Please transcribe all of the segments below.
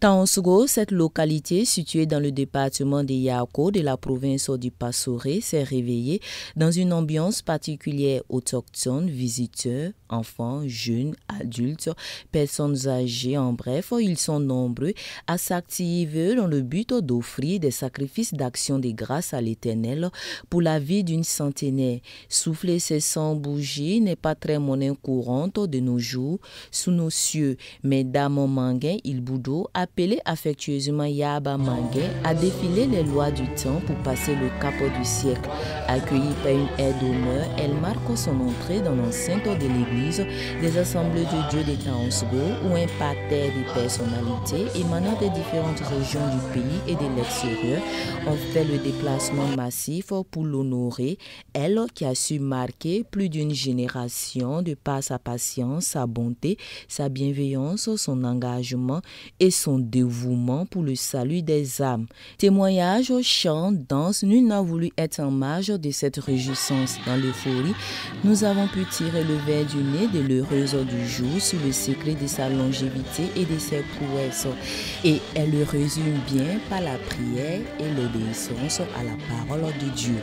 Taonsgo, cette localité située dans le département de Yako de la province du Passoré, s'est réveillée dans une ambiance particulière autochtone, visiteurs, enfants, jeunes, adultes, personnes âgées, en bref, ils sont nombreux à s'activer dans le but d'offrir des sacrifices d'action de grâce à l'Éternel pour la vie d'une centenaire. Souffler ces 100 bougies n'est pas très monnaie courante de nos jours sous nos cieux, mais Dame Manguin Ilboudo, appelé affectueusement Yaba Manguin, a défilé les lois du temps pour passer le cap du siècle. Accueillie par une aide d'honneur, elle marque son entrée dans l'enceinte de l'église des Assemblées de Dieu de Taonsgo, où un parterre de personnalités émanant des différentes régions du pays et de l'extérieur ont fait le déplacement massif pour l'honorer, elle qui a su marquer plus d'une génération de par sa patience, sa bonté, sa bienveillance, son engagement et son dévouement pour le salut des âmes. Témoignage, chant, danse, nul n'a voulu être en marge de cette réjouissance. Dans l'euphorie, nous avons pu tirer le verre du nez de l'heureuse du jour sur le secret de sa longévité et de ses prouesses. Et elle le résume bien par la prière et l'obéissance à la parole de Dieu.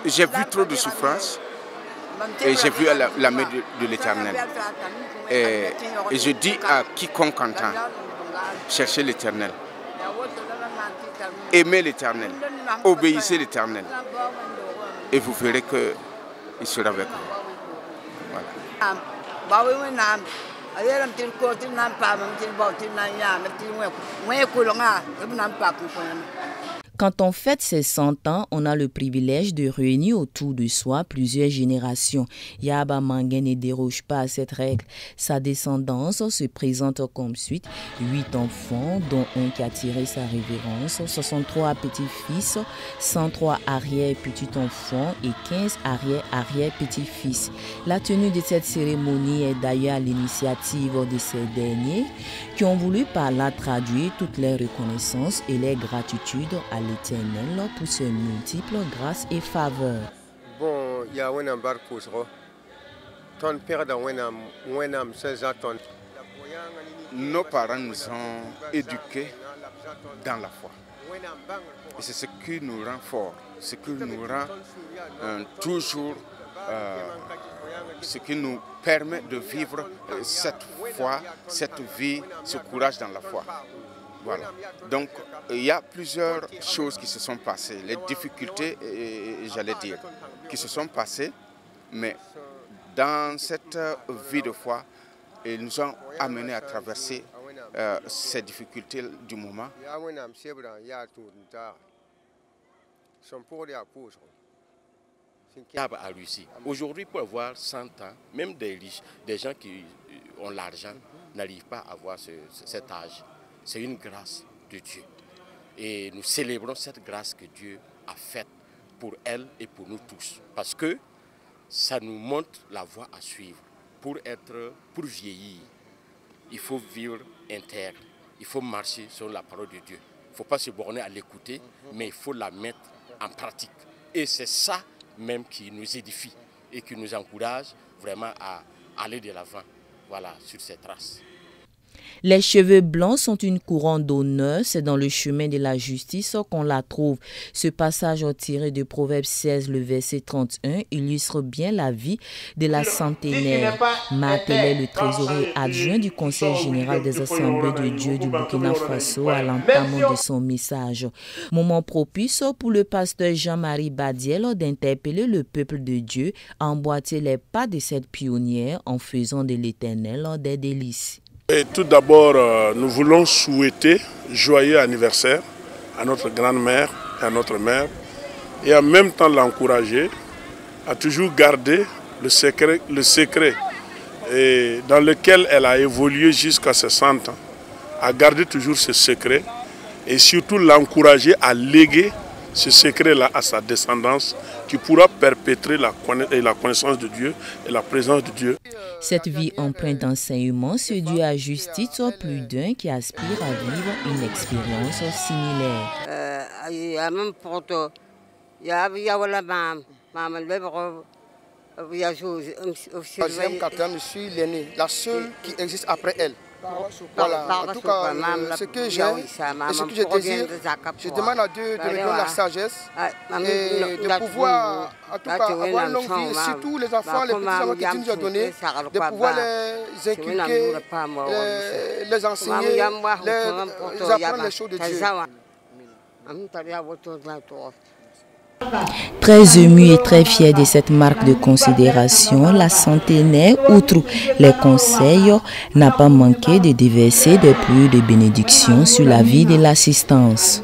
J'ai vu trop de souffrance et j'ai vu la main de l'Éternel. Et je dis à quiconque entend, cherchez l'Éternel, aimez l'Éternel, obéissez l'Éternel et vous verrez qu'il sera avec vous. Voilà. Quand on fête ses 100 ans, on a le privilège de réunir autour de soi plusieurs générations. Yaba Manguin ne déroge pas à cette règle. Sa descendance se présente comme suite: 8 enfants, dont un qui a tiré sa révérence, 63 petits-fils, 103 arrière-petits-enfants et 15 arrière-arrière-petits-fils. La tenue de cette cérémonie est d'ailleurs à l'initiative de ces derniers qui ont voulu par là traduire toutes les reconnaissances et les gratitudes à l'Éternel pour ses multiples grâces et faveurs. Bon, il y a un barcos, ton père dans nos parents nous ont éduqués dans la foi. Et c'est ce qui nous rend forts, ce qui nous rend toujours, ce qui nous permet de vivre cette foi, cette vie, ce courage dans la foi. Voilà. Donc, il y a plusieurs choses qui se sont passées, les difficultés, j'allais dire, qui se sont passées, mais dans cette vie de foi, ils nous ont amenés à traverser ces difficultés du moment. A réussi. Aujourd'hui, pour avoir 100 ans, même des riches, des gens qui ont l'argent, n'arrivent pas à avoir cet âge. C'est une grâce de Dieu. Et nous célébrons cette grâce que Dieu a faite pour elle et pour nous tous. Parce que ça nous montre la voie à suivre. Pour vieillir, il faut vivre intègre. Il faut marcher sur la parole de Dieu. Il ne faut pas se borner à l'écouter, mais il faut la mettre en pratique. Et c'est ça même qui nous édifie et qui nous encourage vraiment à aller de l'avant, voilà, sur ces traces. Les cheveux blancs sont une couronne d'honneur, c'est dans le chemin de la justice qu'on la trouve. Ce passage tiré de Proverbe 16, le verset 31, illustre bien la vie de la centenaire. Martellet, le trésorier adjoint du Conseil général des Assemblées de Dieu du Burkina Faso, à l'entame de son message. Moment propice pour le pasteur Jean-Marie Badiel d'interpeller le peuple de Dieu à emboîter les pas de cette pionnière en faisant de l'Éternel des délices. Et tout d'abord, nous voulons souhaiter joyeux anniversaire à notre grand-mère et à notre mère et en même temps l'encourager à toujours garder le secret et dans lequel elle a évolué jusqu'à ses 100 ans, à garder toujours ce secret et surtout l'encourager à léguer ce secret-là à sa descendance qui pourra perpétrer la connaissance de Dieu et la présence de Dieu. Cette vie empreinte d'enseignement séduit à juste titre plus d'un qui aspire à vivre une expérience similaire. Troisième, quatrième, je suis l'aîné, la seule qui existe après elle. Voilà, en tout cas, ce que j'ai et ce que je désire, je demande à Dieu de me donner la sagesse et de pouvoir, en tout cas, avoir une longue vie, et surtout les enfants, les petits-enfants que Dieu nous a donnés, de pouvoir les inculquer, les enseigner, les apprendre les choses de Dieu. Très ému et très fier de cette marque de considération, la centenaire, outre les conseils, n'a pas manqué de déverser des pluies de bénédictions sur la vie de l'assistance.